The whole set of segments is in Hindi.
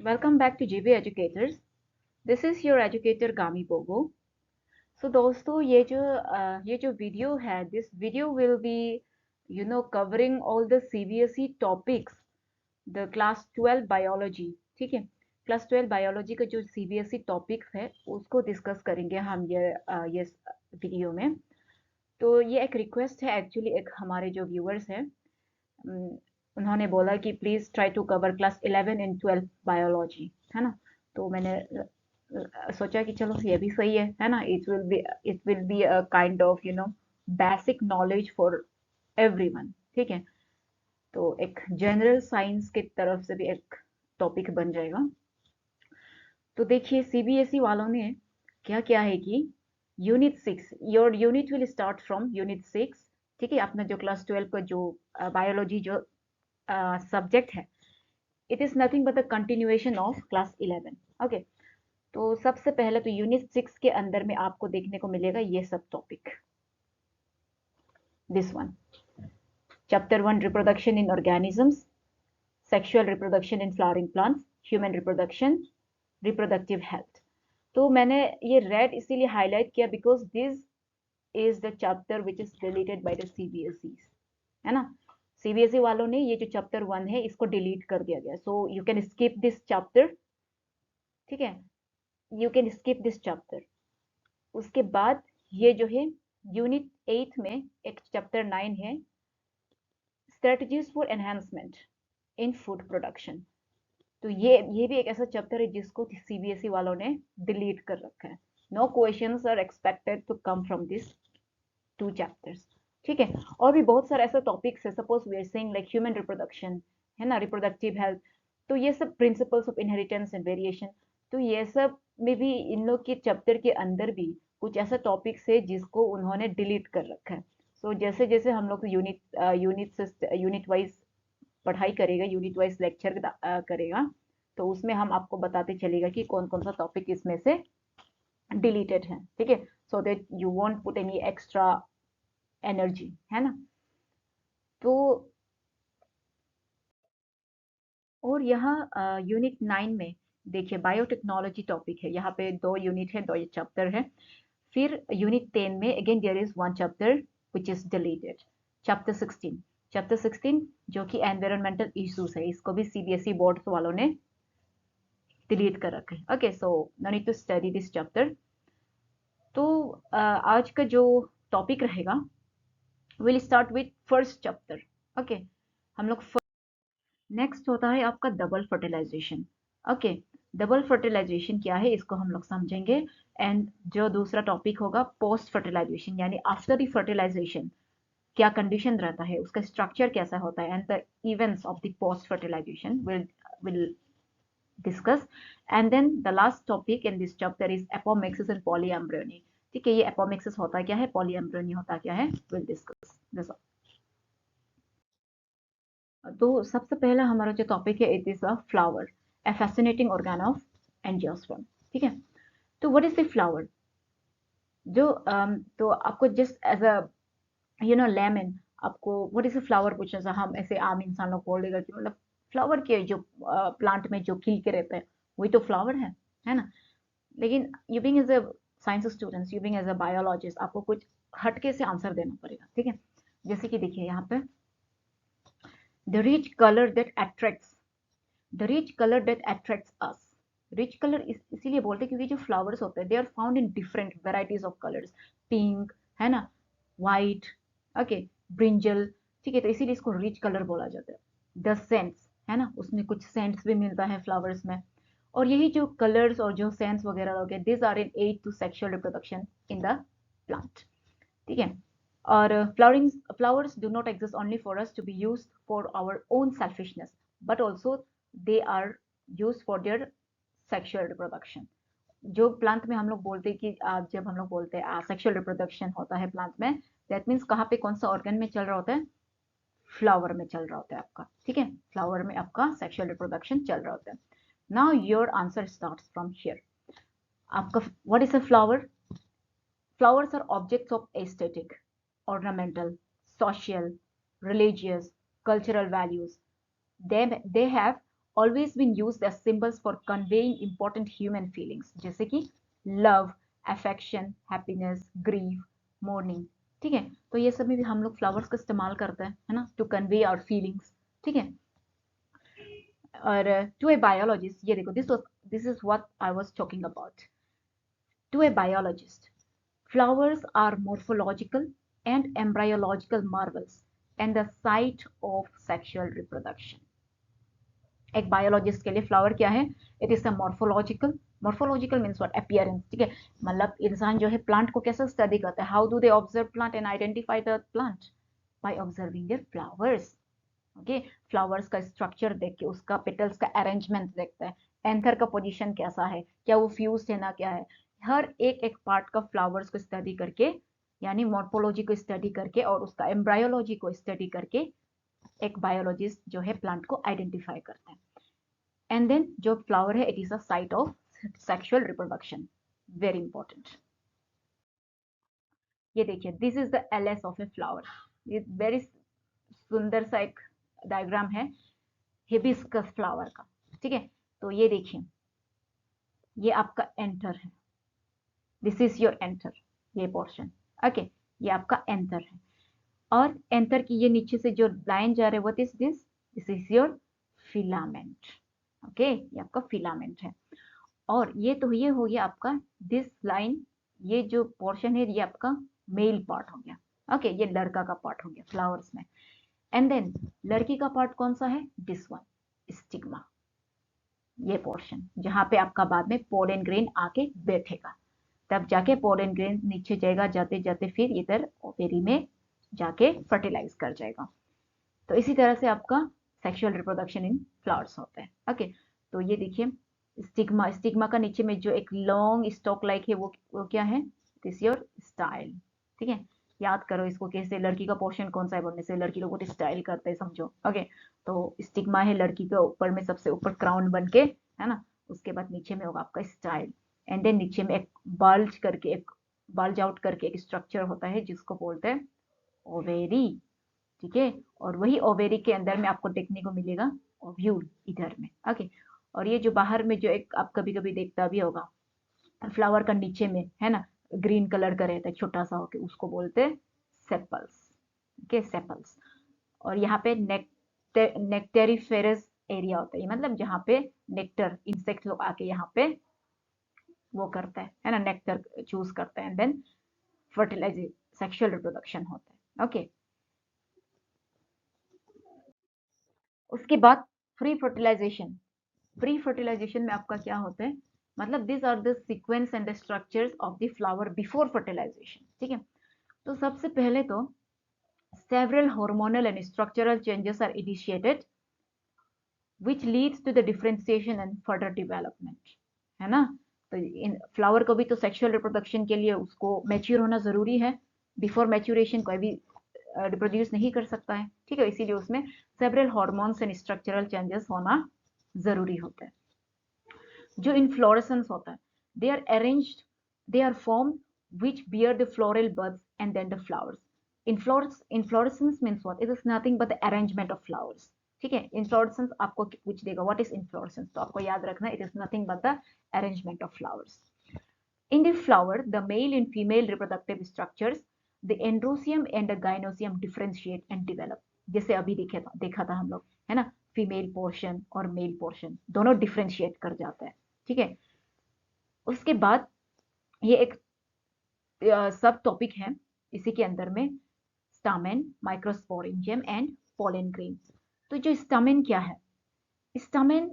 Welcome back to GB Educators. This is your educator Gami Bogo. So दोस्तों ये जो वीडियो है, this video will be covering all the CBSE topics, the class 12 biology. ठीक है, क्लास 12 बायोलॉजी का जो CBSE टॉपिक्स है उसको डिस्कस करेंगे हम ये वीडियो में। तो ये एक रिक्वेस्ट है एक्चुअली, एक हमारे जो व्यूअर्स हैं उन्होंने बोला कि please try to cover class 11 and 12 biology, है ना। तो मैंने सोचा कि चलो ये भी सही है ना। It will be a kind of basic knowledge for everyone. ठीक है, तो एक जनरल साइंस की तरफ से भी एक टॉपिक बन जाएगा। तो देखिए सीबीएसई वालों ने क्या क्या है कि unit 6, your unit will start from unit 6। ठीक है, अपना जो क्लास 12 का जो बायोलॉजी जो सब्जेक्ट है, it is nothing but the continuation of class 11। Okay, तो सबसे पहले तो यूनिट 6 के अंदर में आपको देखने को मिलेगा ये सब topic. This one, chapter 1 reproduction in organisms, sexual reproduction in flowering plants, human reproduction, reproductive health. तो मैंने ये रेड इसीलिए हाईलाइट किया because this is the chapter which is deleted by the CBSE, है ना। सीबीएसई वालों ने ये जो चैप्टर 1 है इसको डिलीट कर दिया गया, so you can skip this chapter. ठीक है, you can skip this chapter. उसके बाद ये जो है यूनिट 8 में एक चैप्टर 9 है, strategies for enhancement in food production. तो ये भी एक ऐसा चैप्टर है जिसको सीबीएसई वालों ने डिलीट कर रखा है। No questions are expected to come from this two chapters. ठीक है, और भी बहुत सारे ऐसे टॉपिक्स है, suppose we are saying like human reproduction, है ना, रिप्रोडक्टिव हेल्थ। तो ये सब principles of inheritance and variation, तो ये सब में भी इन लोग के चैप्टर के अंदर भी कुछ ऐसा टॉपिक्स है जिसको उन्होंने डिलीट कर रखा है। सो जैसे जैसे हम लोग यूनिट वाइज पढ़ाई करेगा, यूनिट वाइज लेक्चर करेगा, तो उसमें हम आपको बताते चलेगा कि कौन कौन सा टॉपिक इसमें से डिलीटेड है। ठीक है, so that you won't put any extra energy, है ना। तो और यहाँ यूनिट 9 में देखिए बायोटेक्नोलॉजी टॉपिक है, यहाँ पे 2 यूनिट है, 2 चैप्टर है। फिर यूनिट 10 में again there is 1 chapter which is deleted, chapter 16 जो कि एनवायरमेंटल इश्यूज है, इसको भी सीबीएसई बोर्ड वालों ने डिलीट कर रखा है। Okay, so no need to study this chapter. तो आज का जो टॉपिक रहेगा, will start with first chapter. Okay, हम लोग नेक्स्ट होता है आपका double fertilisation. Okay, double fertilisation क्या है इसको हम लोग समझेंगे। एंड जो दूसरा टॉपिक होगा पोस्ट फर्टिलाइजेशन, यानी आफ्टर द फर्टिलाइजेशन क्या कंडीशन रहता है, उसका स्ट्रक्चर कैसा होता है, and the events of the post fertilisation will discuss. And then the last topic in this chapter is apomixis and polyembryony. ठीक है, ये एपोमिक्सिस होता क्या है, पॉलीएम्ब्रियोनी होता क्या है, विल डिस्कस दिस। तो सबसे पहला हमारा जो टॉपिक है, it is a flower, A fascinating organ of angiosperm. ठीक है, तो व्हाट इज द फ्लावर, जो तो आपको जस्ट एज अ लेमन आपको व्हाट इज अ फ्लावर पूछने से हम ऐसे आम इंसान लोग बोल देगा कि मतलब फ्लावर के जो प्लांट में जो खिल के रहते हैं वही तो फ्लावर है ना। लेकिन you being as a science students, you being as a biologist, आपको कुछ हटके से आंसर देना पड़ेगा। ठीक है, जैसे कि देखिए यहाँ पे the rich colour that attracts, the rich colour that attracts us. Rich colour इसीलिए बोलते हैं क्योंकि जो फ्लावर्स होते हैं they are found in different varieties of colours, pink, है ना, वाइट, ओके, ब्रिंजल। ठीक है, तो इसीलिए इसको रिच कलर बोला जाता है। द सेंट्स, है ना, उसमें कुछ सेंट्स भी मिलता है फ्लावर्स में। और यही जो कलर्स और जो सेंट्स वगैरह हो गए, this are in aid to sexual reproduction in the plant. ठीक है, और flowers do not exist only for us to be used for our own selfishness, but also they are used for their sexual reproduction। जो प्लांट में हम लोग बोलते हैं कि जब हम लोग बोलते हैं सेक्सुअल रिप्रोडक्शन होता है प्लांट में, दैट मीन्स कहाँ पे कौन सा ऑर्गन में चल रहा होता है, फ्लावर में चल रहा होता है आपका। ठीक है, फ्लावर में आपका सेक्सुअल रिप्रोडक्शन चल रहा होता है। Now your answer starts from here. आपका what is a flower, flowers are objects of aesthetic, ornamental, social, religious, cultural values. They have always been used as symbols for conveying important human feelings, जैसे कि love, affection, happiness, grief, mourning. ठीक है, तो ये सब में भी हम लोग फ्लावर्स का इस्तेमाल करते हैं, है ना, टू कन्वे आवर फीलिंग्स. ठीक है. और टू ए बायोलॉजिस्ट, ये देखो, this is what I was talking about. To a biologist, flowers are morphological and embryological marvels and the site of sexual reproduction. एक बायोलॉजिस्ट के लिए फ्लावर क्या है? It is a morphological means what? Appearance. ठीक है, मतलब इंसान जो है प्लांट को कैसे स्टडी करता है? How do they observe plant and identify the plant? By observing their flowers. Okay, flowers का स्ट्रक्चर देख के, उसका पेटल्स का अरेंजमेंट देखता है, एंथर का पोजीशन कैसा है, क्या वो फ्यूज्ड है ना, क्या है, हर एक एक पार्ट का फ्लावर्स को स्टडी करके, यानी मॉर्फोलॉजी को स्टडी करके और उसका एम्ब्रायोलॉजी को स्टडी करके एक बायोलॉजिस्ट जो है प्लांट को आइडेंटिफाई करता है. एंड देन जो फ्लावर है, it is a site of sexual reproduction. Very important. ये देखिए, this is the LS of a flower. ये वेरी सुंदर सा एक डायग्राम है हिबिस्कस फ्लावर का. ठीक है, तो ये देखिए, ये आपका एंटर है. दिस इज योर एंटर, ये पोर्शन. ओके, ये आपका एंटर है. और एंटर की ये नीचे से जो लाइन जा रहा है, what is this? This is your filament. Okay, ये आपका फिलामेंट है. और ये तो ये हो गया आपका दिस लाइन. ये जो पोर्शन है, ये आपका मेल पार्ट हो गया. ओके, ये लड़का का पार्ट हो गया फ्लावर्स में. एंड देन लड़की का पार्ट कौन सा है? This one, stigma. ये पोर्शन जहां पे आपका बाद में पोलन ग्रेन आके बैठेगा, तब जाके पोलन ग्रेन नीचे जाएगा, जाते जाते फिर इधर ओवेरी में जाके फर्टिलाइज कर जाएगा. तो इसी तरह से आपका सेक्सुअल रिप्रोडक्शन इन फ्लावर्स होता है. ओके, तो ये देखिए स्टिग्मा. स्टिग्मा का नीचे में जो एक लॉन्ग स्टॉक लाइक है, वो क्या है? This your style. ठीक है, याद करो इसको कैसे. लड़की का पोर्शन कौन सा है बोलने से? लड़की लोग स्टाइल करते हैं, समझो. ओके, तो स्टिग्मा है लड़की के ऊपर में, सबसे ऊपर क्राउन बन के, है ना. उसके बाद नीचे में होगा आपका स्टाइल. एंड देन नीचे में एक बल्ज करके, एक बल्ज आउट करके एक स्ट्रक्चर होता है जिसको बोलते हैं ओवेरी. ठीक है, और वही ओवेरी के अंदर में आपको देखने को मिलेगा ओव्यूल इधर में. ओके, और ये जो बाहर में जो एक आप कभी कभी देखता भी होगा फ्लावर का नीचे में, है ना, ग्रीन कलर का रहता है छोटा सा होके, उसको बोलते हैं सेपल्स. Okay, sepals. और यहाँ पे नेक्टेरिफेरस एरिया होता है, मतलब जहाँ पे नेक्टर इंसेक्ट लोग आके यहाँ पे वो करता है ना, नेक्टर चूज करता है. And then fertilise sexual reproduction होता है. ओके, उसके बाद फ्री फर्टिलाइजेशन. प्री फर्टिलाइजेशन में आपका क्या होता है? मतलब this are the sequence and the structures of the flower before fertilisation. ठीक है, तो सबसे पहले तो several hormonal and structural changes are initiated which leads to the differentiation and further development. है ना. तो इन फ्लावर को भी तो सेक्सुअल रिप्रोडक्शन के लिए उसको मैच्योर होना जरूरी है. बिफोर मैच्योरेशन कोई भी रिप्रोड्यूस नहीं कर सकता है. ठीक है, इसीलिए उसमें several hormones and structural changes होना जरूरी होता है. जो इनफ्लोरेसेंस होता है, they are arranged, they are form which bear the floral buds and then the flowers. Inflorescence means what? It is nothing but the arrangement of flowers. ठीक है, inflorescence आपको पूछ देगा what is inflorescence, तो आपको याद रखना it is nothing but the arrangement of flowers. In the flower, the male and female reproductive structures, the androcium and the gynocium differentiate and develop. जैसे अभी देखा था हम लोग, है ना, फीमेल पोर्शन और मेल पोर्शन दोनों डिफ्रेंशिएट कर जाता है. ठीक है, उसके बाद ये एक सब टॉपिक है इसी के अंदर में, stamen, microsporangium and pollen grain. तो जो स्टामेन क्या है? स्टामेन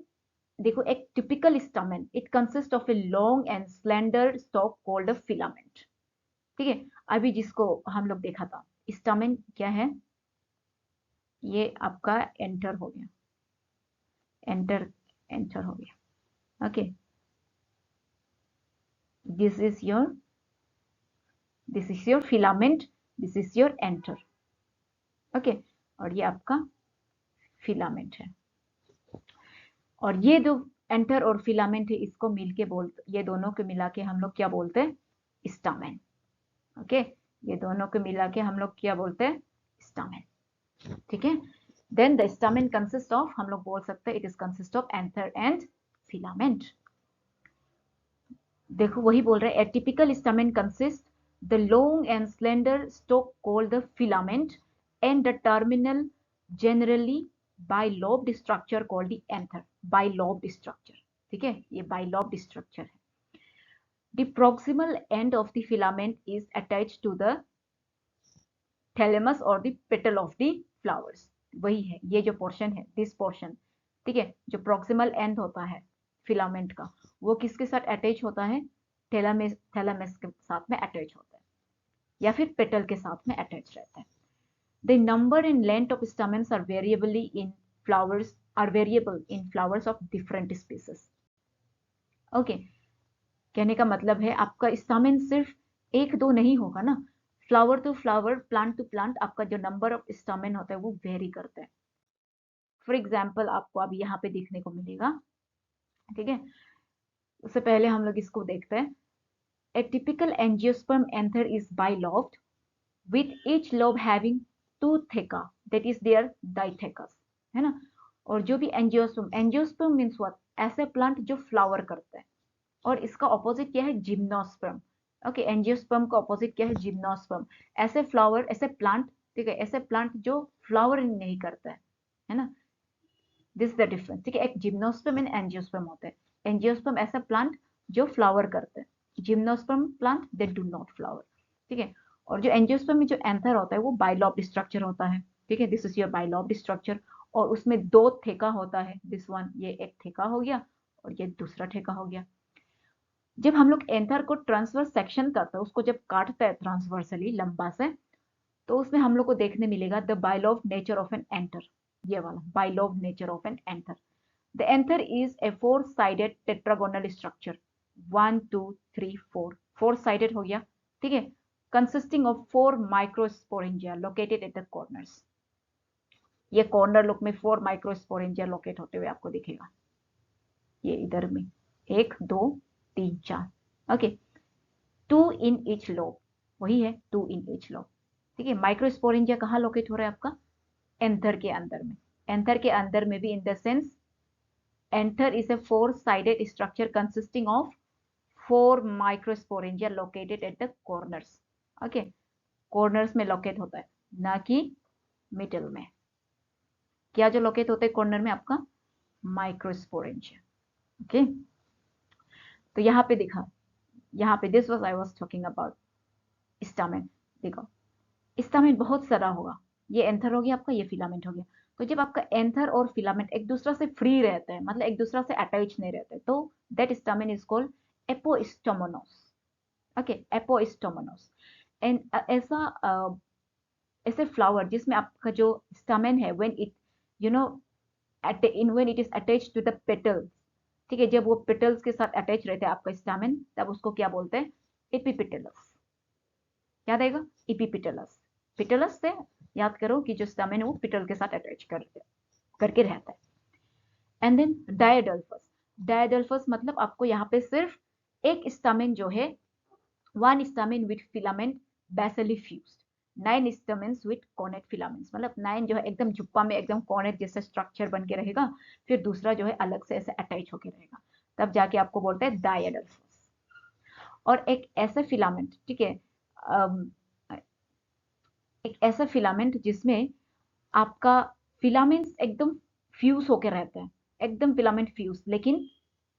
देखो, एक typical stamen, it consist of a long and slender stock called a filament. ठीक है, अभी जिसको हम लोग देखा था, स्टामेन क्या है? ये आपका एंटर हो गया, एंटर हो गया. Okay, this is your filament, this is your enter. Okay, और ये आपका फिलामेंट है. और ये जो एंटर और फिलामेंट है, इसको मिलके बोलते, ये दोनों को मिला के हम लोग क्या बोलते हैं? स्टामेन. ओके, ये दोनों को मिला के हम लोग क्या बोलते हैं? स्टामेन. ठीक है, then the stamen consist of, हम लोग बोल सकते हैं it is consist of anther and filament. देखो वही बोल रहे हैं, a typical stamen consist the long and slender stalk called the filament and the terminal generally bilobed structure called the anther. Bilobed structure, ठीक है, ये बाइलोब्ड स्ट्रक्चर है। The proximal end of the filament is attached to the thalamus or the petal of the flowers। वही है, ये जो पोर्शन है, दिस पोर्शन, ठीक है, जो proximal end होता है फिलामेंट का, वो किसके साथ अटैच होता है? थैलामस के साथ में अटैच होता है, या फिर पेटल के साथ में अटैच रहता है। The number and length of stamens are variable in flowers of different species। Okay, कहने का मतलब है आपका स्टामेन सिर्फ एक दो नहीं होगा ना, flower to flower, plant to plant, आपका जो नंबर ऑफ स्टामेन होता है वो वेरी करता है। फॉर एग्जाम्पल आपको अभी यहाँ पे देखने को मिलेगा, ठीक है। उससे पहले हम लोग इसको देखते हैं। A typical angiosperm anther is bilobed with each lobe having two theca, that is their dithecous, है ना। और जो भी एंजियोस्पर्म, एंजियोस्पर्म मीन्स व्हाट, ऐसे प्लांट जो फ्लावर करते हैं, और इसका ऑपोजिट क्या है? जिम्नोस्पर्म। ओके, एंजियोस्पर्म का ऑपोजिट क्या है? जिम्नोस्पर्म। ऐसे फ्लावर, ऐसे प्लांट, ठीक है, ऐसे प्लांट जो फ्लावरिंग नहीं करता है ना, दिस द डिफरेंस, ठीक है। एक जिम्नोस्पर्म एंड एंजियोस्पर्म होते हैं। एंजियोस्पर्म ऐसा प्लांट जो फ्लावर करते हैं, gymnosperm plant they do not flower, ठीक है। और जो एंजियोस्पर्म में जो एंथर होता है वो बाइलॉब्ड स्ट्रक्चर होता है, ठीक है, दिस इज योर बाइलॉब्ड स्ट्रक्चर। और उसमें दो ठेका होता है, दिस वन, ये एक ठेका हो गया और ये दूसरा ठेका हो गया। जब हम लोग एंथर को ट्रांसवर्स सेक्शन करते हैं, उसको जब काटते हैं ट्रांसवर्सली लंबा से, तो उसमें हम लोग को देखने मिलेगा the bilobe nature of an anther, ये वाला bilobe nature of an anther. The anther is a four sided tetragonal structure, 1 2 3 4, four sided हो गया, ठीक है, consisting of 4 microsporangia located at the corners. ये कॉर्नर लुक में 4 माइक्रोस्पोरेंजिया लोकेट होते हुए आपको दिखेगा, ये इधर में 1 2 3 4, ओके, 2 इन ईच लोब, वही है 2 इन ईच लोब, ठीक है। माइक्रोस्पोरेंजिया कहाँ लोकेट हो रहा है आपका? एंथर के अंदर में। एंथर के अंदर में भी in the sense anther is a four sided structure consisting of 4 microsporangia located at the corners, okay, corners में लोकेट होता है, ना कि मिडल में। क्या जो लोकेट होता है कॉर्नर में? आपका माइक्रोस्पोरेंजिया, ओके। तो यहाँ पे दिखा, यहाँ पे this was I was talking about stamen. देखो स्टामेन बहुत सारा होगा, ये एंथर हो गया आपका, ये फिलामेंट हो गया। तो जब आपका एंथर और फिलामेंट एक दूसरे से फ्री रहते हैं, मतलब एक दूसरे से अटैच नहीं रहते, तो that stamen is called apostemonous, okay, apostemonous. And ऐसे फ्लावर जिसमें आपका जो स्टामेन है, when it you know when it is attached to the petals, ठीक है, जब वो पेटल्स के साथ अटैच रहते हैं आपका स्टामेन, तब उसको क्या बोलते हैं? एपिपेटलस। याद आएगा? एपिपेटलस, पेटलस से याद करो कि जो स्टामेन है वो पेटल के साथ अटैच करके रहता है। And then डायडल्फस। डायडल्फस मतलब आपको यहाँ पे सिर्फ एक स्टामेन जो है, one stamen with filament basally fused, 9 stamens with connate filaments, मतलब 9 जो है एकदम जुप्पा में एकदम कॉनेट जैसा स्ट्रक्चर बन के रहेगा, फिर दूसरा जो है अलग से ऐसे अटैच होके रहेगा, तब जाके आपको बोलते हैं डायडल्फस। और एक ऐसा फिलामेंट, ठीक है, एक ऐसा फिलामेंट जिसमें आपका फिलामेंट्स एकदम फ्यूज होकर रहते हैं, एकदम फिलामेंट फ्यूज, लेकिन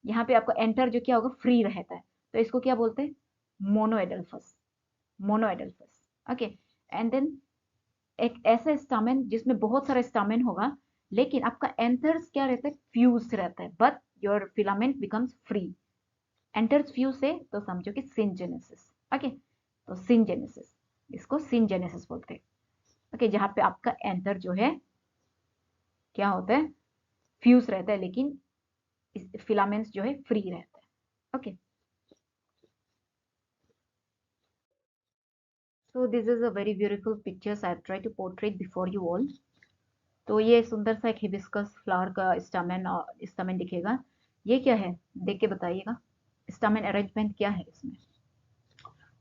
यहाँ पे आपका एंटर जो क्या होगा? फ्री रहता है, तो इसको क्या बोलते हैं? मोनोएडल्फस, मोनोएडल्फस, ओके। एंड देन एक ऐसा स्टामेन जिसमें बहुत सारा स्टामेन होगा, लेकिन आपका एंथर्स क्या रहता है? फ्यूज रहता है, but your filament becomes free. Enters fuse से तो समझो कि सिंजेनेसिस, ओके, तो सिंजेनेसिस, इसको सिंजेनेसिस बोलते हैं, ओके, जहां पे आपका एंथर जो है क्या होता है? फ्यूज रहता है, लेकिन फिलामेंट्स जो है फ्री रहता है, okay. So this is a very beautiful pictures I try to portray before you all। तो ये सुंदर सा एक हिबिस्कस फ्लावर का स्टामेन, स्टामेन दिखेगा। ये क्या है? देख के बताइएगा, स्टामेन अरेंजमेंट क्या है इसमें?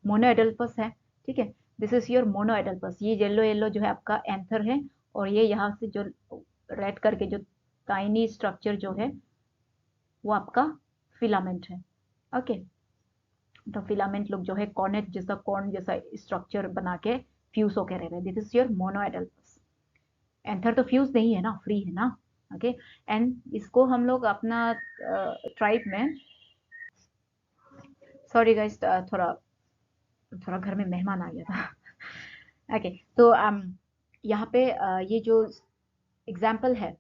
मोनोएडल्पस है, ठीक है, दिस इज योर मोनोएडल्पस। ये येलो येलो जो है आपका एंथर है, और ये यहाँ से जो रेड करके जो टाइनी स्ट्रक्चर जो है वो आपका फिलामेंट है। ओके, तो फिलामेंट लोग जो है कॉर्नेट जैसा कॉर्न जैसा स्ट्रक्चर बना के फ्यूज होके रह रहे हैं। This is your monadelphous. Anther तो फ्यूज नहीं है ना, फ्री है ना। ओके, एंड इसको हम लोग अपना ट्राइब में, सॉरी गाइस, थोड़ा थोड़ा घर में मेहमान आ गया था। ओके, तो यहाँ पे ये जो एग्जाम्पल है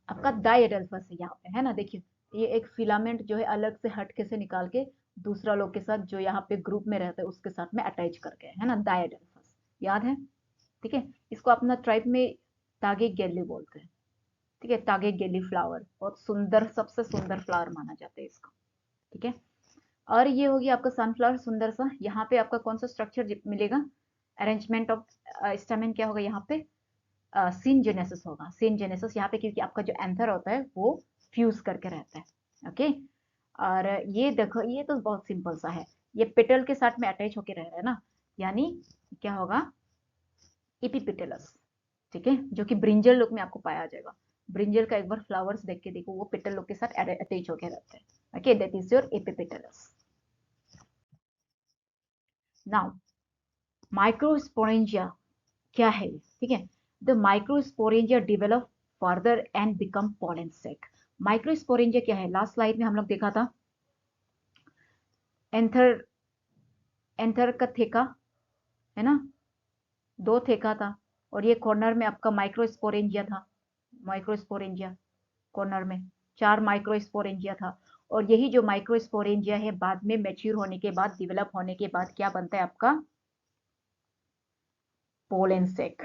आपका डाइएडल्फस है यहाँ पे, है ना। देखिए ये एक फिलामेंट जो है अलग से हटके से निकाल के दूसरा लोग के साथ जो यहाँ पे ग्रुप में रहते हैं उसके साथ में अटैच करके, है ना, डाइएडल्फस, याद है। ठीक है, इसको अपना ट्राइब में तागे गेली बोलते हैं। ठीक है, तागे गेली फ्लावर, बहुत सुंदर, सबसे सुंदर फ्लावर माना जाता है इसको। ठीक है, और ये होगी आपका सनफ्लावर सुंदर सा। यहाँ पे आपका कौन सा स्ट्रक्चर मिलेगा, अरेंजमेंट ऑफ स्टेमेन क्या होगा यहाँ पे, सिनजेनेसिस होगा। सिनजेनेसिस यहाँ पे क्योंकि आपका जो एंथर होता है वो फ्यूज करके रहता है। ओके, और ये देखो ये तो बहुत सिंपल सा है, ये पेटल के साथ में अटैच होके रह रहा है ना, यानी क्या होगा, एपिपेटलस। ठीक है, जो कि ब्रिंजल लुक में आपको पाया जाएगा। ब्रिंजल का एक बार फ्लावर्स देख के देखो, वो पेटल लुक के साथ अटैच होके रहता है। Okay, that is your epipetalous. Now microsporangia क्या है, ठीक है। The microsporangia develop further and become pollen sac. Microsporangia क्या है, लास्ट स्लाइड में हम लोग देखा था, एंथर, एंथर का थेका है ना, दो थेका था, और ये कॉर्नर में आपका माइक्रोस्पोरेंजिया था। माइक्रोस्पोरेंजिया कॉर्नर में 4 माइक्रोस्पोरेंजिया था, और यही जो माइक्रोस्पोरेंजिया है बाद में मैच्योर होने के बाद, डेवलप होने के बाद क्या बनता है आपका, पोलन सेक।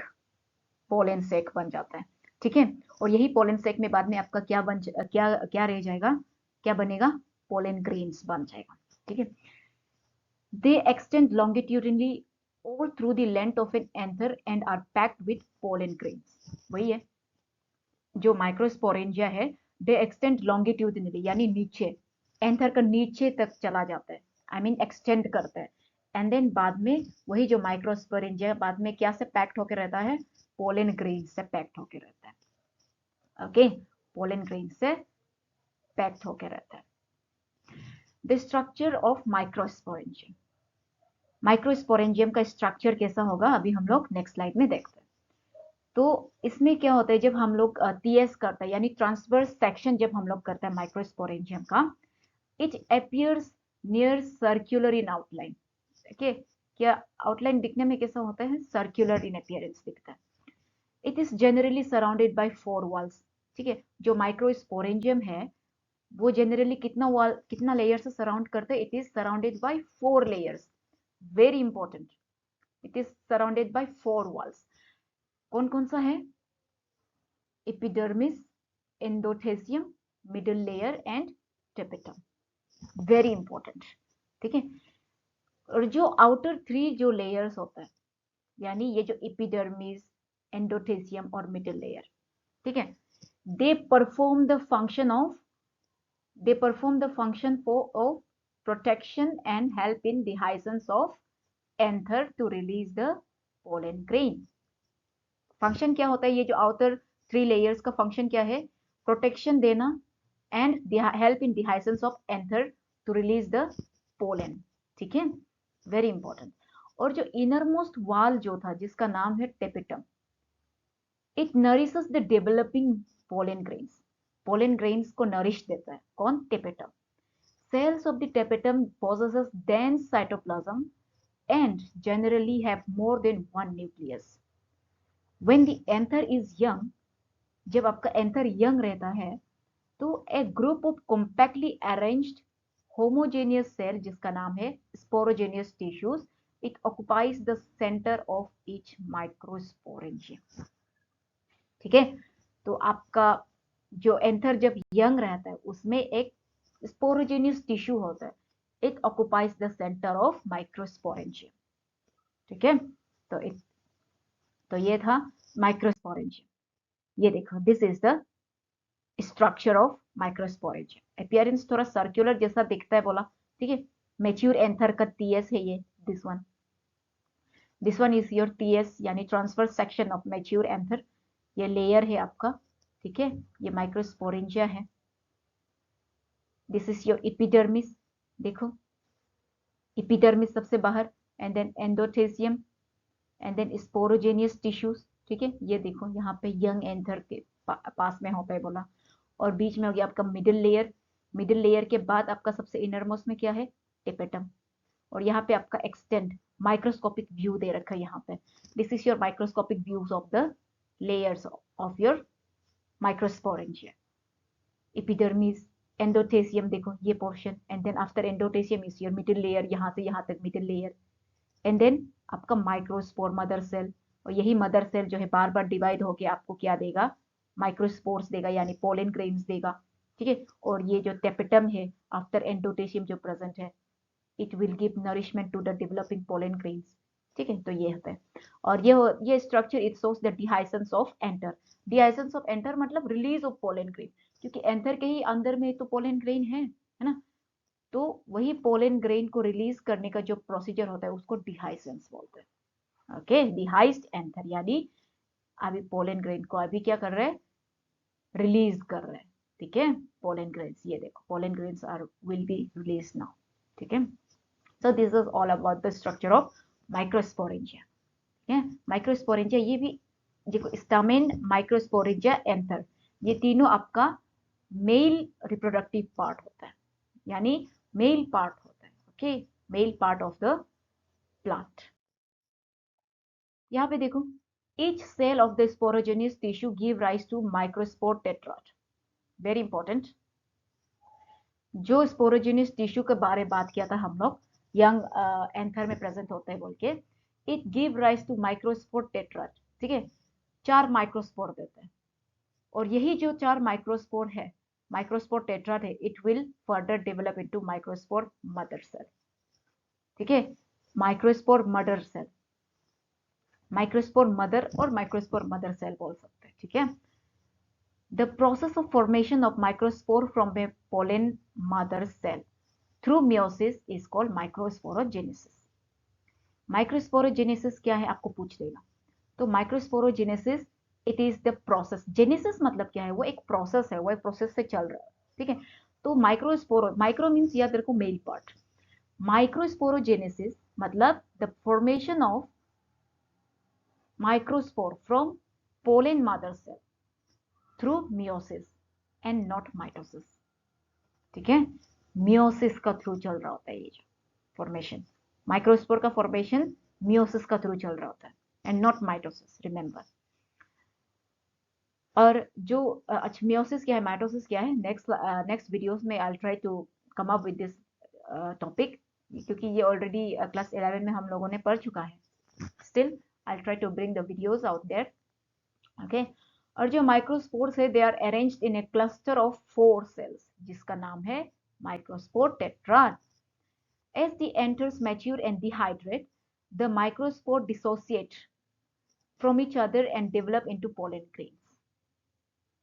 पोलन सेक बन जाता है। ठीक है, और यही पोलन सेक में बाद में आपका क्या क्या रह जाएगा, क्या बनेगा, पोलन ग्रेन्स बन जाएगा। ठीक है, दे extend longitudinally all through the length of an anther and are packed with pollen grains। वही है जो माइक्रोस्पोरेंजिया है, दे एक्सटेंड लॉन्गिट्यूडनली यानी नीचे, एंथर का नीचे तक चला जाता है, आई मीन एक्सटेंड करता है, एंड देन बाद में वही जो माइक्रोस्पोरेंजिया बाद में क्या से पैक्ड होकर रहता है, पोलन ग्रेन से पैक्ड होकर रहता है। ओके, पोलन ग्रेन से पैक्ड होकर रहता है। The structure of microsporangium, microsporangium का स्ट्रक्चर कैसा होगा अभी हम लोग नेक्स्ट स्लाइड में देखते हैं। तो इसमें क्या होता है, जब हम लोग टीएस करते हैं यानी ट्रांसवर्स सेक्शन जब हम लोग करते हैं माइक्रोस्पोरेंजियम का, it appears near circular in outline. Okay, क्या आउटलाइन दिखने में कैसा होता है, सर्कुलर इन अपियरेंस दिखता है। It is generally surrounded by 4 walls. ठीक है, जो माइक्रोस्पोरेंजियम है वो जनरली कितना वॉल, कितना लेयर से सराउंड करते हैं, it is surrounded by 4 layers. Very important, it is surrounded by 4 walls. कौन कौन सा है, epidermis, endothecium, middle layer and tapetum. Very important. ठीक है, और जो आउटर 3 जो लेयर्स होता है, यानी ये जो एपिडर्मिस, एंडोथेसियम और मिडिल लेयर, ठीक है, they perform the function of, they perform the function of protection and help in dehiscence of anther to release the pollen grain। Function क्या होता है, ये जो आउटर 3 लेयर्स का फंक्शन क्या है, प्रोटेक्शन देना and help in dehiscence of anther to release the pollen. ठीक है, वेरी इंपॉर्टेंट। और जो इनर मोस्ट वाल जो था जिसका नाम है tapetum, it nourishes the developing pollen grains. Pollen grains को नरिश देता है कौन, tapetum. Cells of the tapetum possesses dense cytoplasm and generally have more than one nucleus. When the anther is young, जब आपका एंथर यंग रहता है तो a group of compactly arranged homogeneous cell जिसका नाम है sporogenous tissues, it occupies the center of each microsporangium। ठीक है, तो आपका जो एंथर जब यंग रहता है उसमें एक स्पोरोजेनियस टिश्यू होता है, it occupies the centre of microsporangium. ठीक है, तो ये था माइक्रोस्पोरेंजियम। ये देखो, this is the structure of microsporangium. Appearance थोड़ा सर्कुलर जैसा दिखता है बोला, ठीक है। मैच्योर एंथर का टीएस है ये, this one is your TS यानी transverse section of mature anther. ये लेयर है आपका, ठीक है, ये माइक्रोस्पोरेंजिया है। दिस इज योर एपिडर्मिस, देखो एपिडर्मिस सबसे बाहर, and then endothecium, and then sporogenous tissues, ठीक है, ये देखो यहाँ पे यंग एंथर के पास में होता है बोला। और बीच में हो गया आपका मिडिल लेयर, मिडिल लेयर के बाद आपका सबसे इनरमोस्ट में क्या है, टेपेटम। और यहाँ पे आपका एक्सटेंड माइक्रोस्कोपिक व्यू दे रखा है यहाँ पे। This is your microscopic views of the layers of your microsporangia. Epidermis, endothecium, देखो ये portion, and then after endothecium is your middle layer, यहाँ से यहाँ तक मिडिल लेयर, एंड देन आपका माइक्रोस्पोर मदर सेल। और यही मदर सेल जो है बार बार डिवाइड होके आपको क्या देगा, माइक्रोस्पोर्स देगा, यानी पोलन ग्रेन्स देगा, ठीक है। और ये जो टेपेटम है आफ्टर एंडोथेसियम जो प्रेजेंट है, it will give nourishment to the developing pollen grains, ठीक है। तो ये होता है। और ये structure it shows the dehiscence of anther. Dehiscence of anther मतलब रिलीज ऑफ पोलन ग्रेन, क्योंकि एंथर के ही अंदर में तो पोलन ग्रेन है ना, तो वही पोलन ग्रेन को रिलीज करने का जो प्रोसीजर होता है उसको डिहाइसेंस बोलते हैं। ओके, डिहाइस्ड एंथर, यानी अभी पोलन ग्रेन को अभी क्या कर रहे हैं, रिलीज कर रहे हैं, ठीक है। पोलन ग्रेन्स, ये देखो pollen grains are will be release now, ठीक है। So this is all about the structure of microsporangia, ठीक है। माइक्रोस्पोरेंजिया ये भी देखो, स्टामेन, माइक्रोस्पोरेंजिया, एंथर, ये तीनों आपका मेल रिप्रोडक्टिव पार्ट होता है, यानी मेल पार्ट होता है, okay, male part of the plant. यहाँ पे देखो, each cell of the sporogenous tissue give rise to microspore tetrad, very important। जो स्पोरोजेनियस टिश्यू के बारे में बात किया था हम लोग, यंग एंथर में प्रेजेंट होता है बोल के, it give rise to microspore tetrad, ठीक है, 4 माइक्रोस्पोर देते हैं। और यही जो 4 माइक्रोस्पोर है, माइक्रोस्पोर टेट्राड है, it will further develop into microspore mother cell, ठीक है, microspore mother cell, microspore mother और माइक्रोस्पोर मदर सेल बोल सकते हैं, ठीक है। The process of formation of microspore from a pollen mother cell through meiosis is called microsporogenesis। Microsporogenesis क्या है आपको पूछ लेगा, तो microsporogenesis it is the process, genesis मतलब क्या है, वो एक प्रोसेस है, वो एक प्रोसेस से चल रहा है, ठीक है। तो माइक्रोस्पोरो, माइक्रो मीन्स याद रखो मेल पार्ट, माइक्रोस्पोरोजेनेसिस मतलब the formation of microspore from pollen mother cell through meiosis and not mitosis, ठीक है। मियोसिस का थ्रू चल रहा होता है ये जो फॉर्मेशन, माइक्रोस्पोर का फॉर्मेशन मियोसिस का थ्रू चल रहा होता है, एंड नॉट माइटोसिस, रिमेंबर। और जो अच्छा मियोसिस क्या है, माइटोसिस क्या है, नेक्स्ट वीडियोस में I try to come up with this topic, क्योंकि ये ऑलरेडी क्लास 11 में हम लोगों ने पढ़ चुका है। Still I try to bring the videos out there, okay. और जो माइक्रोस्पोर्स है, they are arranged in a cluster of 4 cells, जिसका नाम है microspore tetrad. As the enters mature and dehydrate, the microspore dissociate from each other and develop into pollen grains।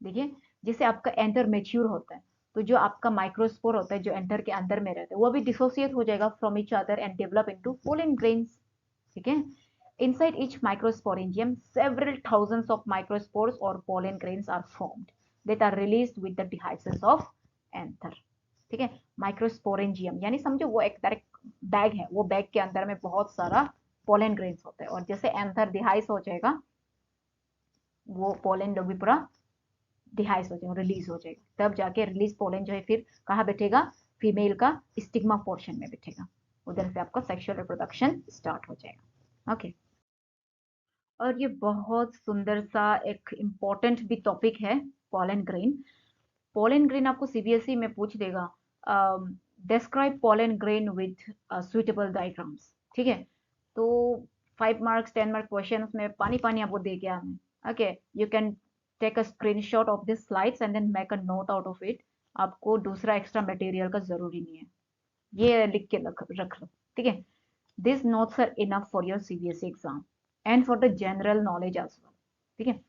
देखिए, जैसे आपका एंटर मेच्योर होता है, तो जो आपका माइक्रोस्पोर होता है जो एंटर के अंदर में रहता है, वो भी डिसोसिएट हो जाएगा from each other and develop into pollen grains, ठीक है। Inside each microsporangium, several thousands of microspores or pollen grains are formed that are released with the dehiscence of anther, ठीक है। माइक्रोस्पोरेंजियम यानी समझो वो एक डायरेक्ट बैग है, वो बैग के अंदर में बहुत सारा पोलन ग्रेन्स होता है, और जैसे एंथर डिहाइस हो जाएगा, वो पोलन लोग भी पूरा डिहाइस हो जाएगा, रिलीज हो जाएगा, तब जाके रिलीज पोलन जो है फिर कहाँ बैठेगा, फीमेल का स्टिग्मा पोर्शन में बैठेगा, उधर से आपका सेक्सुअल रिप्रोडक्शन स्टार्ट हो जाएगा, ओके। और ये बहुत सुंदर सा एक इम्पोर्टेंट भी टॉपिक है, पोलन ग्रेन। पोलन ग्रेन आपको सीबीएसई में पूछ देगा, describe pollen grain with suitable diagrams, ठीक है। तो 5 मार्क्स 10 मार्क क्वेश्चन में पानी पानी आपको दे गया हमें, okay. You can take a screenshot of this slides and then make a note out of it. आपको दूसरा एक्स्ट्रा मटेरियल का जरूरी नहीं है, ये लिख के रख लो, ठीक है। This notes are enough for your CBSE exam and for the general knowledge as well, ठीक है।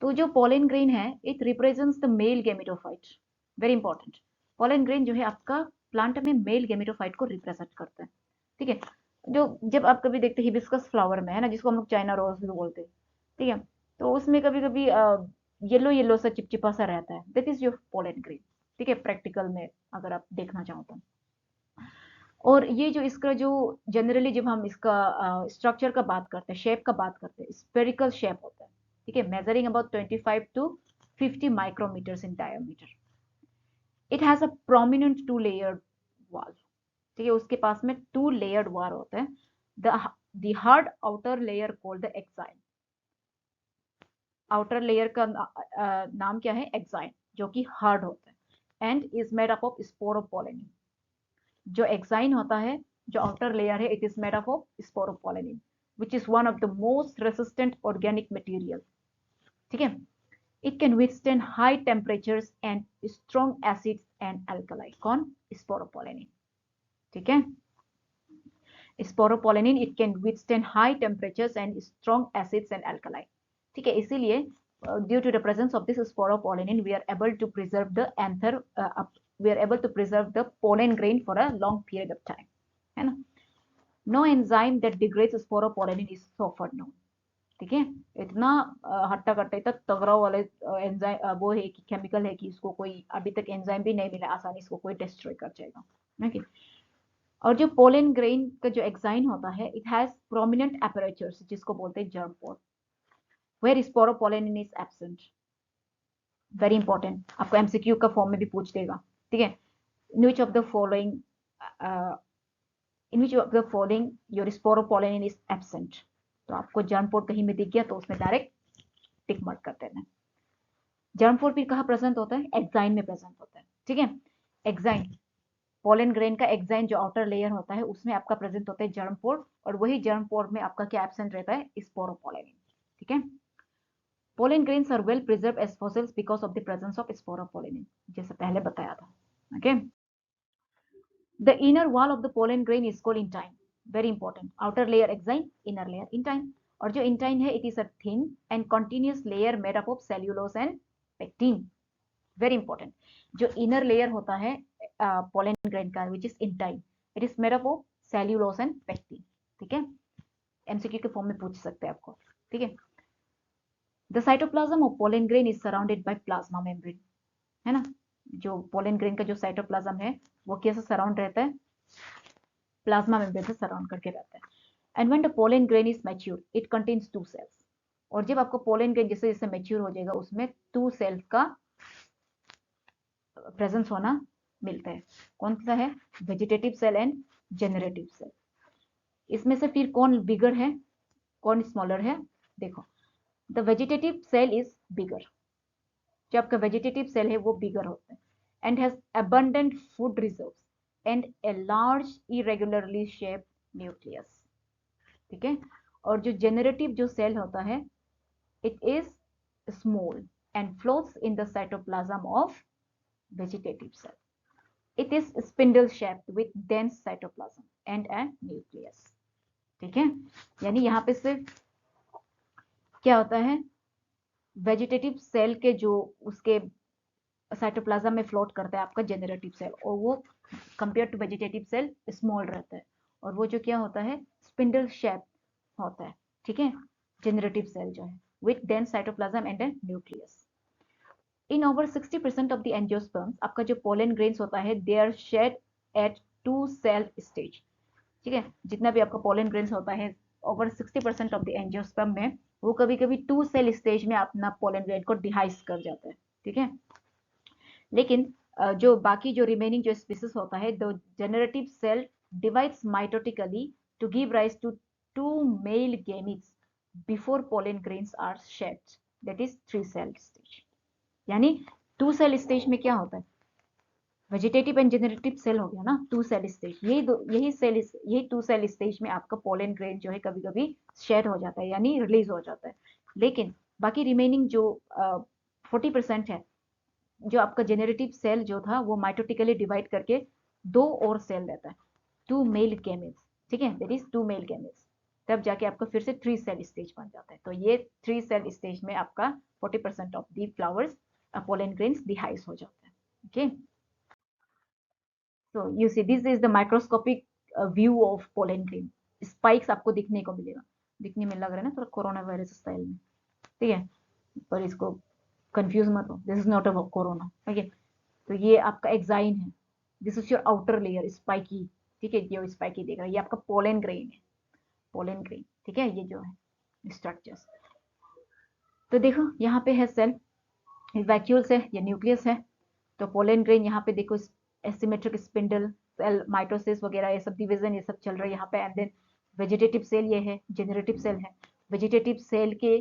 तो जो पोलन ग्रेन है, it represents the male gametophyte, very important. Pollen grain जो है आपका प्लांट में मेल गेमेटोफाइट को रिप्रेजेंट करता है, ठीक है। जो जब आप कभी देखते हैं हिबिस्कस फ्लावर में है ना, जिसको हम लोग चाइना रोज भी बोलते हैं, ठीक है, तो उसमें कभी कभी येलो येलो सा चिपचिपा सा रहता है, that is your pollen grain. ठीक है, प्रैक्टिकल में अगर आप देखना चाहो तो। और ये जो इसका जो जनरली जब हम इसका स्ट्रक्चर का बात करते हैं, शेप का बात करते हैं, स्पेरिकल शेप होता है। ठीक है, measuring about 25 to 50 micrometres in diameter. It has a prominent to layered wall. ठीक है, उसके पास में टू लेयर्ड वॉल होता है। The hard outer layer called the exine. Outer layer का नाम क्या है? एक्साइन, जो कि हार्ड होता है। And is made up of sporopollenin. जो एक्साइन होता है, जो आउटर लेयर है, it is made up of sporopollenin, which is one of the most resistant organic material. ठीक है, it can withstand high temperatures and strong acids and alkali. कौन? स्पोरोपोलेनिन। ठीक है, sporopollenin it can withstand high temperatures and strong acids and alkali. ठीक है, इसीलिए due to the presence of this sporopollenin we are able to preserve the anther we are able to preserve the pollen grain for a long period of time, है ना। no enzyme that degrades sporopollenin is so far known। ठीक है, इतना हट्टा कट्टा इतना तगड़ा वाले एंजाइम वो है कि केमिकल है कि इसको कोई अभी तक एंजाइम भी नहीं मिला आसानी इसको कोई डिस्ट्रॉय कर जाएगा। ओके, और जो पोलन ग्रेन का जो एक्साइन होता है, इट हैज प्रोमिनेंट एपरेचर्स, जिसको बोलते हैं germ pore, where sporopollenin is absent. Very important, आपको एमसीक्यू का फॉर्म में भी पूछ देगा। ठीक है, in which of the following in which of the following your sporopollenin is absent. तो आपको जर्म पोर कहीं में दिख गया तो उसमें डायरेक्ट टिक मार्क कर देना। जर्म पोर फिर कहाँ प्रेजेंट होता है? एक्साइन में प्रेजेंट होता है। ठीक है, एक्साइन, पोलन ग्रेन का एक्साइन जो आउटर लेयर होता है उसमें आपका प्रेजेंट होता है जर्म पोर, और वही जर्म पोर में आपका क्या एब्सेंट रहता है? स्पोरोपोलेनिन। ठीक है, pollen grains are well preserved as fossils because of the presence of sporopollenin, जैसे पहले बताया था। okay, the inner wall of the pollen grain is called intine, very important। outer layer exine, inner layer intine। और जो intine है, it is a thin and continuous layer made up of cellulose and pectin, very important। जो inner layer होता है pollen grain का, which is intine, it is made up of cellulose and pectin। ठीक है, एमसीक्यू के फॉर्म में पूछ सकते हैं आपको। ठीक है, The cytoplasm of pollen grain is surrounded by plasma membrane, है ना। जो pollen grain का जो cytoplasm है वो कैसे सराउंड रहता है? प्लाज्मा मेम्ब्रेन से सराउंड करके रहता है। And when the pollen grain is mature, it contains two cells। और जब आपको pollen grain जैसे जैसे मैच्योर हो जाएगा उसमें टू सेल्स का प्रेजेंस होना मिलता है। कौन सा है? Vegetative cell and generative cell. इसमें से फिर कौन बिगर है, कौन स्मॉलर है? देखो, the vegetative cell is bigger. जो आपका वेजिटेटिव सेल है वो बिगर होता है, and has abundant food reserves and a large irregularly shaped nucleus. ठीक है, और जो जेनरेटिव जो सेल होता है, it is small and floats in the cytoplasm of vegetative cell. It is spindle shaped with dense cytoplasm and a nucleus. ठीक है, यानी यहाँ पे सिर्फ क्या होता है, वेजिटेटिव सेल के जो उसके साइटोप्लाज्म में फ्लोट करता है आपका जेनरेटिव सेल, और वो compare to vegetative cell small रहता है, और वो जो क्या होता है, स्पिंडल शेप होता है। ठीक है, जेनरेटिव सेल जो है with dense cytoplasm and a nucleus. In over 60% of the angiosperms, आपका जो पोलन ग्रेन्स होता है, they are shed at two cell stage. ठीक है, जितना भी आपका पोलन ग्रेन्स होता है ओवर 60% ऑफ द एंजियोस्पर्म में, वो कभी कभी टू सेल स्टेज में अपना पोलन ग्रेन को डिहाइस कर जाता है। ठीक है, लेकिन जो बाकी जो रिमेनिंग जो स्पीसीज होता है, the generative cell divides mitotically to give rise to two male gametes before pollen grains are shed, that is three cell stage. यानी टू सेल स्टेज में क्या होता है, वेजिटेटिव एंड जेनरेटिव सेल हो गया ना, टू सेल स्टेज, यही टू सेल स्टेज में आपका पोलन ग्रेन जो है कभी कभी शेड हो जाता है, यानी रिलीज हो जाता है। लेकिन बाकी रिमेनिंग जो 40% है, जो आपका जेनरेटिव सेल जो था वो माइटोटिकली डिवाइड करके दो और सेल रहता है, टू मेल गैमेट्स। ठीक है, that is two male gametes, तब जाके आपका फिर से थ्री सेल स्टेज बन जाता है। तो ये थ्री सेल स्टेज में आपका 40% of the flowers pollen grains dehisce हो जाता है। Okay, so you see this is the microscopic view of pollen grain। Spikes आपको दिखने को मिलेगा, दिखने में लग रहा है ना थोड़ा कोरोना वायरस स्टाइल में। ठीक है, पर इसको कंफ्यूज मत हो, this is not a corona. Okay, तो ये आपका एक्साइन है, this is your outer layer spiky. ठीक है, जो स्पाइकी देख रहा है ये आपका पोलन ग्रेन है, पोलन ग्रेन। ठीक है, ये जो है स्ट्रक्चर्स। तो देखो यहाँ पे है सेल, वैक्यूल्स है, ये न्यूक्लियस है। तो पोलन ग्रेन यहाँ पे देखो, एसिमेट्रिक स्पिंडल, सेल माइटोसिस वगैरह ये सब डिवीजन ये सब चल रहा है यहाँ पे। एंड देन वेजिटेटिव सेल ये है, जेनरेटिव सेल है। वेजिटेटिव सेल के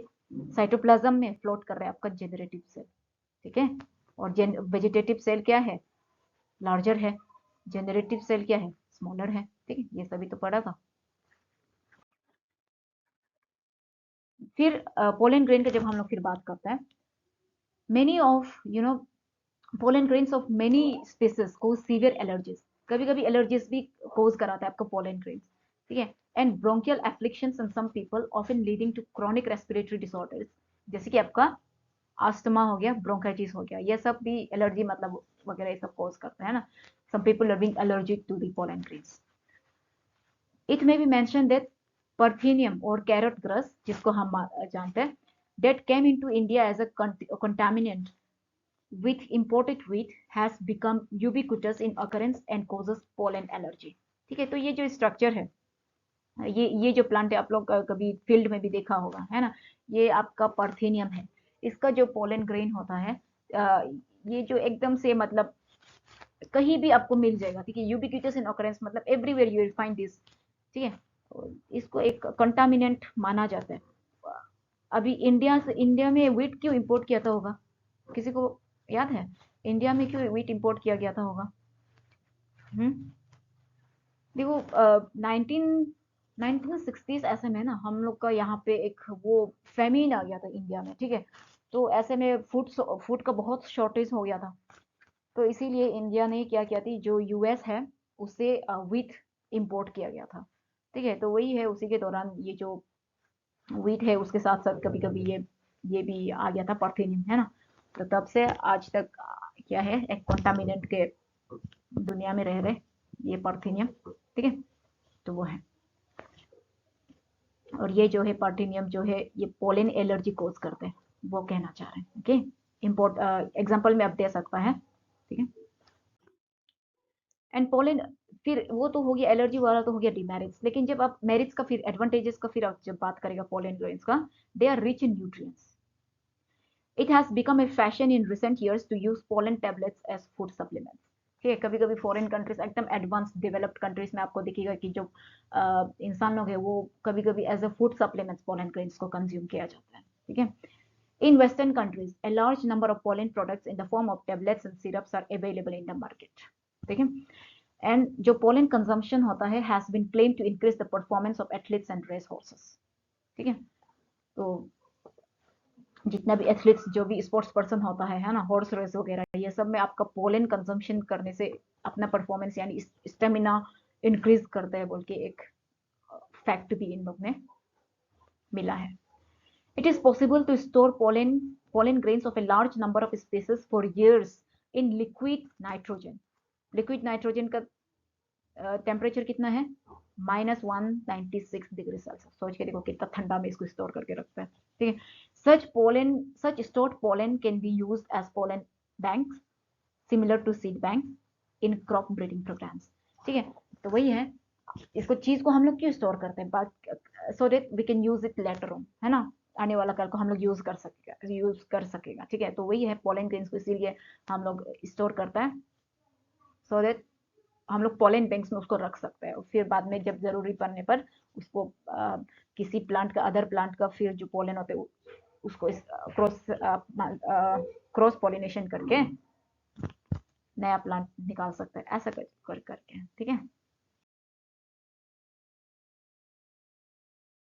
साइटोप्लाज्म में फ्लोट कर रहा है आपका जेनरेटिव सेल। ठीक है, और वेजिटेटिव सेल क्या है, लार्जर है, जेनरेटिव सेल क्या है, स्मॉलर है। ठीक है, ये सभी तो पढ़ा था। फिर पोलन ग्रेन का जब हम लोग फिर बात करते हैं, many of pollen grains of many species cause severe allergies. कभी कभी एलर्जीज भी कोज कराता है आपका पोलन ग्रेन्स। ठीक है, and bronchial afflictions in some people often leading to chronic respiratory disorders, जैसे कि आपका अस्थमा हो गया, ब्रोंकाइटिस हो गया, ये सब भी एलर्जी मतलब वगैरह ये सब कोज करता है ना। Some people are being allergic to the pollen grains. It may be mention that parthenium और कैरेट ग्रस, जिसको हम जानते हैं, that came into India as a contaminant with imported wheat has become ubiquitous in occurrence and causes pollen allergy। ठीक है, तो ये जो स्ट्रक्चर है, ये जो प्लांट है आप लोग कभी फील्ड में भी देखा होगा, है ना। ये आपका पार्थेनियम है। इसका जो पोलन ग्रेन होता है, ये जो एकदम से मतलब कहीं भी आपको मिल जाएगा। ठीक है, यूबिक्विटस इन ऑकरेंस मतलब everywhere you will find this. ठीक है, इसको एक कंटामिनेंट माना जाता है। अभी इंडिया में व्हीट क्यों इंपोर्ट किया था होगा, किसी को याद है? इंडिया में क्यों व्हीट इंपोर्ट किया गया था होगा? हम्म, देखो 1960s ऐसे में ना हम लोग का यहाँ पे एक वो फेमिन आ गया था इंडिया में। ठीक है, तो ऐसे में फूड का बहुत शॉर्टेज हो गया था। तो इसीलिए इंडिया ने क्या किया थी, जो यूएस है उससे व्हीट इंपोर्ट किया गया था। ठीक है, तो वही है, उसी के दौरान ये जो व्हीट है उसके साथ साथ कभी कभी ये भी आ गया था, पार्थेनियम, है ना। तो तब से आज तक क्या है, एक कंटामिनेंट के दुनिया में रह रहे ये पार्थेनियम। ठीक है, तो वो है। और ये जो है पार्टीनियम जो है ये पोलन एलर्जी कोज करते हैं, वो कहना चाह रहे हैं। ओके, इम्पोर्ट एग्जांपल में आप दे सकता है। ठीक है, एंड पोलन, फिर वो तो हो गया एलर्जी वाला, तो हो गया डिमेरिट्स। लेकिन जब आप मेरिट्स का फिर एडवांटेजेस का फिर आप जब बात करेगा पोलन ग्रेन्स का, they are rich in nutrients. It has become a fashion in recent years to use pollen tablets as food supplements. ठीक है, कभी कभी फॉरेन कंट्रीज एकदम एडवांस डेवलप्ड कंट्रीज में आपको दिखेगा कि जो इंसान लोग है वो कभी कभी as a food supplements pollen grains को कंज्यूम किया जाता है। ठीक है, in western countries a large number of pollen products in the form of tablets and syrups are available in the market। ठीक है, एंड जो पोलन कंजम्पशन होता है has been claim to increase the performance of athletes and race horses. ठीक है, तो जितना भी एथलीट्स जो भी स्पोर्ट्स पर्सन होता है ना, हॉर्स रेस वगैरह ये सब में आपका पोलन कंजम्पशन करने से अपना परफॉर्मेंस यानी स्टेमिना इंक्रीज करता है बोल के एक फैक्ट भी इन लोग ने मिला है। It is possible to store pollen grains of a large number of species for years in liquid nitrogen। Liquid nitrogen का टेम्परेचर कितना है, -196 डिग्री सेल्सियस। सोच के देखो कितना ठंडा में इसको स्टोर करके रखता है। ठीक है, such stored pollen can be used as pollen banks similar to seed bank in crop breeding programmes. ठीक है, तो वही है, इसको चीज को हम लोग क्यों स्टोर करते हैं, so that we can use it later on, है ना। आने वाला कल को हम लोग यूज कर सकेगा। ठीक है, तो वही है पोलन ग्रेन्स को इसीलिए हम लोग स्टोर करता है, सो दैट हम लोग पोलन बैंक्स में उसको रख सकते हैं। फिर बाद में जब जरूरी पड़ने पर उसको किसी प्लांट का, अदर प्लांट का फिर जो पोलन होते हैं उसको क्रॉस पॉलिनेशन करके नया प्लांट निकाल सकते हैं, ऐसा करके। ठीक है,